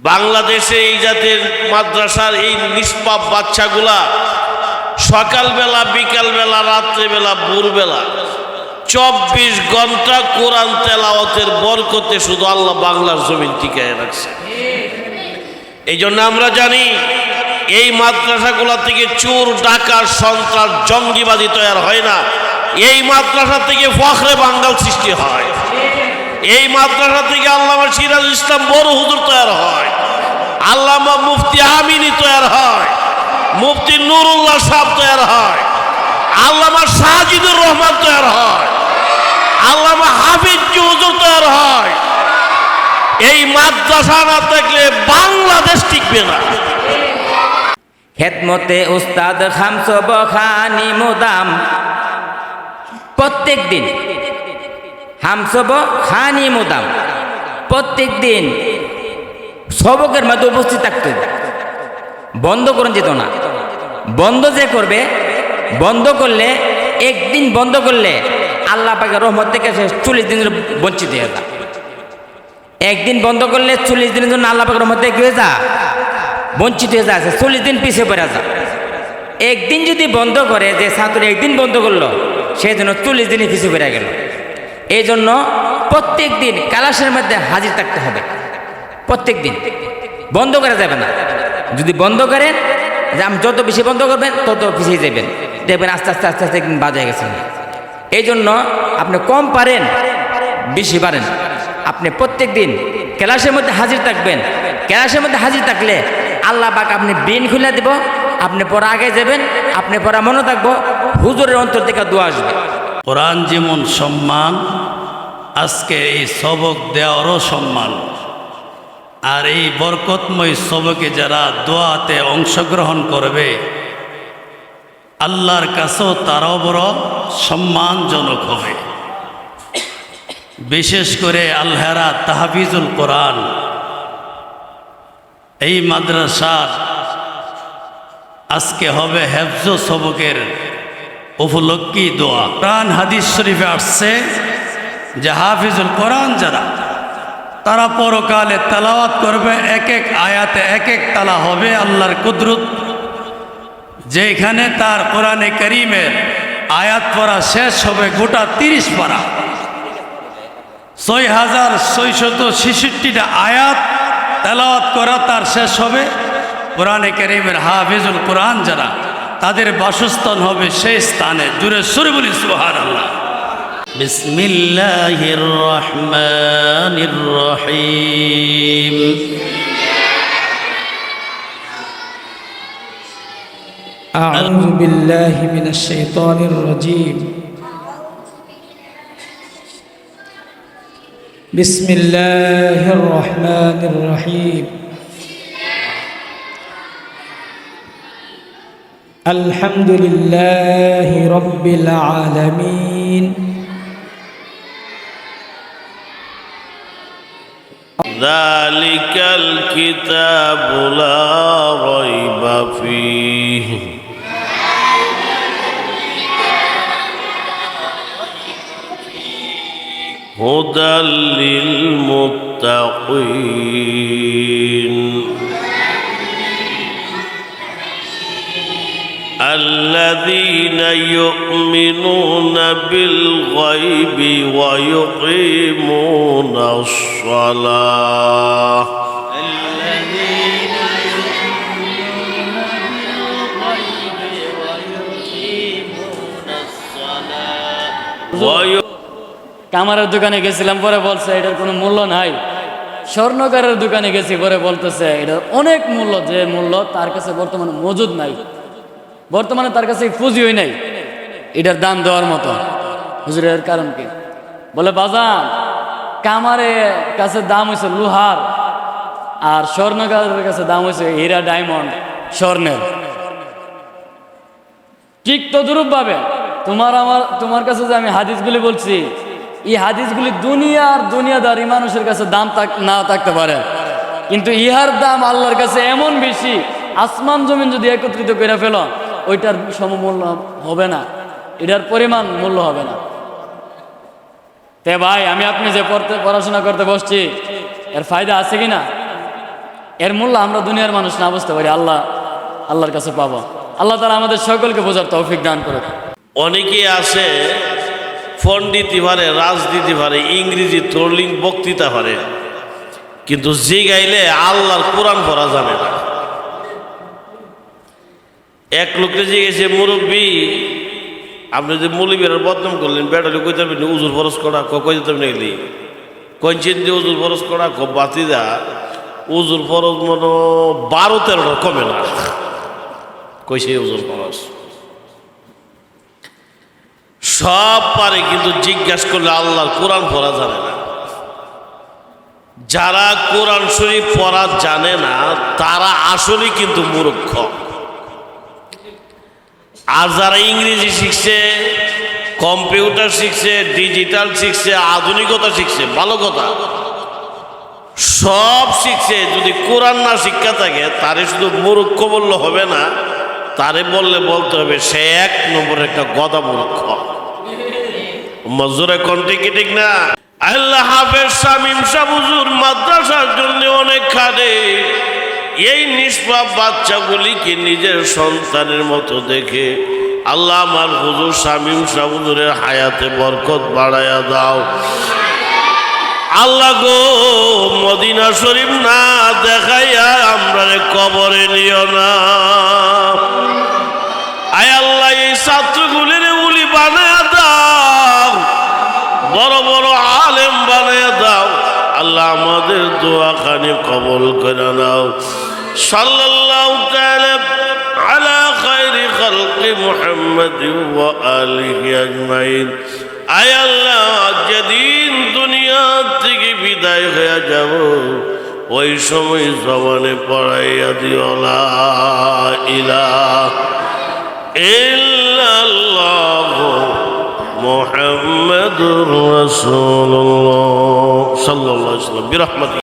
বাংলাদেশে এই জাতের মাদ্রাসার এই নিষ্পাপ বাচ্চাগুলা সকালবেলা, বিকালবেলা, রাত্রেবেলা, ভোরবেলা 24 ঘন্টা কোরআন তেলাওয়াতের বরকতে শুধু আল্লাহ বাংলার জমিন টিকায় রাখছে। এই জন্য আমরা জানি এই মাদ্রাসাগুলা থেকে চোর, ডাকাত, সন্ত্রাস, জঙ্গিবাদী তৈরি হয় না। এই মাদ্রাসা থেকে ফখরে বাঙ্গাল সৃষ্টি হয়। এই মাদ্রাসা থেকে আল্লামা সিরাজুল ইসলাম বড় হুজুর তৈরি হয়, আল্লামা মুফতি আমিনী তৈরি হয়, মুফতি নুরুল্লাহ সাহেব তৈরি হয়, আল্লামা সাজিদুর রহমান তৈরি হয়, আল্লামা হাফিজ হুজুর তৈরি হয়। এই মাদ্রাসা না থাকলে বাংলাদেশ টিকবে না। খেদমতে উস্তাদ খামস বখানি মুদাম, প্রত্যেক দিন হামসব খানি মুদাম, প্রত্যেক দিন সবকের মধ্যে উপস্থিত থাকতে, বন্ধ করে যেত না। বন্ধ যে করবে, বন্ধ করলে একদিন বন্ধ করলে আল্লাহ পাকের রহমত থেকে 40 দিনের বঞ্চিত হয়ে যা। একদিন বন্ধ করলে 40 দিনের জন্য আল্লাহ পাকের রহমত থেকে হয়ে যা বঞ্চিত হয়ে যাচ্ছে, 40 দিন পিছিয়ে পড়ে যা। একদিন যদি বন্ধ করে, যে ছাত্র একদিন বন্ধ করলো সেই জন্য 40 দিনই পিছিয়ে পড়ে গেল। এই জন্য প্রত্যেক দিন ক্লাসের মধ্যে হাজির থাকতে হবে। প্রত্যেক দিন বন্ধ করা যাবে না। যদি বন্ধ করেন, যত বেশি বন্ধ করবেন তত পিছিয়ে যাবেন, দেখবেন আস্তে আস্তে আস্তে আস্তে একদিন বাজায় গেছেন। এই জন্য আপনি কম পারেন বেশি পারেন, আপনি প্রত্যেক দিন ক্লাসের মধ্যে হাজির থাকবেন। ক্লাসের মধ্যে হাজির থাকলে আল্লাহ পাক আপনি ব্রেন খুলে দেব, আপনি পড়া আগে যাবেন, আপনি পড়া মনে থাকবো, হুজুরের অন্তর থেকে দোয়া আসবে। কোরআন যেমন সম্মান, আজকে এই সবক দেওয়ারও সম্মান। আর এই বরকতময় সবকে যারা দোয়াতে অংশগ্রহণ করবে, আল্লাহর কাছেও তারাও বড় সম্মানজনক হবে। বিশেষ করে আলহারা তাহফিজুল কোরআন এই মাদ্রাসার আজকে হবে হেফজ সবকের উপলক্ষী দোয়া। কোরআন হাদিস শরীফে আসছে যে হাফিজুল কোরআন যারা, তারা পরকালে তেলাওয়াত করবে, এক এক আয়াতে এক এক তালা হবে আল্লাহর কুদরত। যেখানে তার কোরআনে কারীমের আয়াত পড়া শেষ হবে গোটা 30 পারা, 6666টা আয়াত তেলাওয়াত করা তার শেষ হবে। কোরআনে কারীমের হাফিজুল কোরআন যারা, তাদের বাসস্থান হবে সেই স্থানে। জুড়ে সুরে বলি সুবহানাল্লাহ। বিসমিল্লাহির রহমানির রহিম। আউযু বিল্লাহি মিনাশ শাইতানির রাজীম। বিসমিল্লাহির রহমানির রহিম। আলহামদুলিল্লাহি রাব্বিল আলামিন। যালিকাল কিতাবু লা রাইবা ফীহি হুদাল লিল মুত্তাকিন الذين يؤمنون بالغيب ويقيمون الصلاة কামারের দোকানে গেছিলাম, পরে বলছে এটার কোনো মূল্য নাই। স্বর্ণকারের দোকানে গেছি, পরে বলতেছে এটার অনেক মূল্য, যে মূল্য তার কাছে বর্তমানে মজুদ নাই, বর্তমানে তার কাছে পুঁজিই নাই এটার দাম দেওয়ার মতো। হুজুরের কারণ কি? বলে বাজান, কামারের কাছে দাম হয়েছে লোহার, আর স্বর্ণকারের কাছে দাম হয়েছে হীরা, ডায়মন্ড, স্বর্ণের। ঠিক তদ্রূপ ভাবে তোমার কাছে যে আমি হাদিসগুলি বলছি, এই হাদিসগুলি দুনিয়াদারি মানুষের কাছে দাম না থাকতে পারে, কিন্তু ইহার দাম আল্লাহর কাছে এমন বেশি, আসমান জমিন যদি একত্রিত করে ফেল ওইটার সমমূল্য হবে না, এটার পরিমাণ মূল্য হবে না। তে ভাই, আমি আপনি যে পড়াশোনা করতে বসছি, এর ফায়দা আছে কি না? এর মূল্য আমরা দুনিয়ার মানুষ না বুঝতে পারি, আল্লাহর কাছে পাবো। আল্লাহ তাআলা আমাদের সকলকে বোঝার তৌফিক দান করুক। অনেকেই আছে ফোন দিতে পারে, রাজনীতি পারে, ইংরেজি ট্রোলিং বক্তৃতা পারে, কিন্তু যে গাইলে আল্লাহর কোরআন পড়া জানে না। এক লোককে জিজ্ঞেসে, মুরব্বী আপনি যে মৌলবীর বদনাম করলেন, বেটালে কইতে পারবেন উজুর ফরজ করা, কই যেতে গেলি কঞ্চিন দিয়ে উজুর ফরজ করা, বাতি দা উজুর ফরজ মনে 12-13টা কমে না, কইছে উজুর ফরজ সব পারে, কিন্তু জিজ্ঞাসা করলে আল্লাহর কোরআন পড়া জানে না। যারা কোরআন শরীফ পড়া জানে না তারা আসলে কিন্তু মূর্খ। আর যারা ইংরেজি শিখছে, কম্পিউটার শিখছে, ডিজিটাল শিখছে, আধুনিকতা শিখছে, ভালো কথা, সব শিখছে, যদি কোরআন না শিক্ষা থাকে তারে শুধু মূর্খ বললে হবে না, তারে বলতে হবে সে 1 নম্বরের একটা গদা মূর্খ। মজুরে কোনটি কি ঠিক না? আল্লাহ হাফেজ শামীম শাহ হুজুর মাদ্রাসার জন্য অনেক খাটে। এই নিষ্পাপ বাচ্চাগুলিকে নিজের সন্তানের মতো দেখে আল্লাহ আমার হুজুর শামীম শাহ হুজুরের হায়াতে বরকত বাড়ায়া দাও। আল্লাহ গো, মদিনা শরীফ না দেখাইয়া আমরা কবরে নিও না। আয় আল্লাহ, এই ছাত্রগুলির উলি বানায়া দাও, বড় বড় আলেম বানায়া দাও। আল্লাহ আমাদের দোয়া খানি কবুল করে নাও। সাল্লাল্লাহু তাআলা আলা খায়রি খালকি মুহাম্মাদ ওয়া আলিহি আজমাইন। আয় আল্লাহ, যেদিন দুনিয়া থেকে বিদায় হয়ে যাব ওই সময় জবানে পড়াইয়া দিও লা ইলাহা ইল্লাল্লাহু মুহাম্মাদুর রাসূলুল্লাহ সাল্লাল্লাহু আলাইহি ওয়াসাল্লাম বিরহমাতিহি।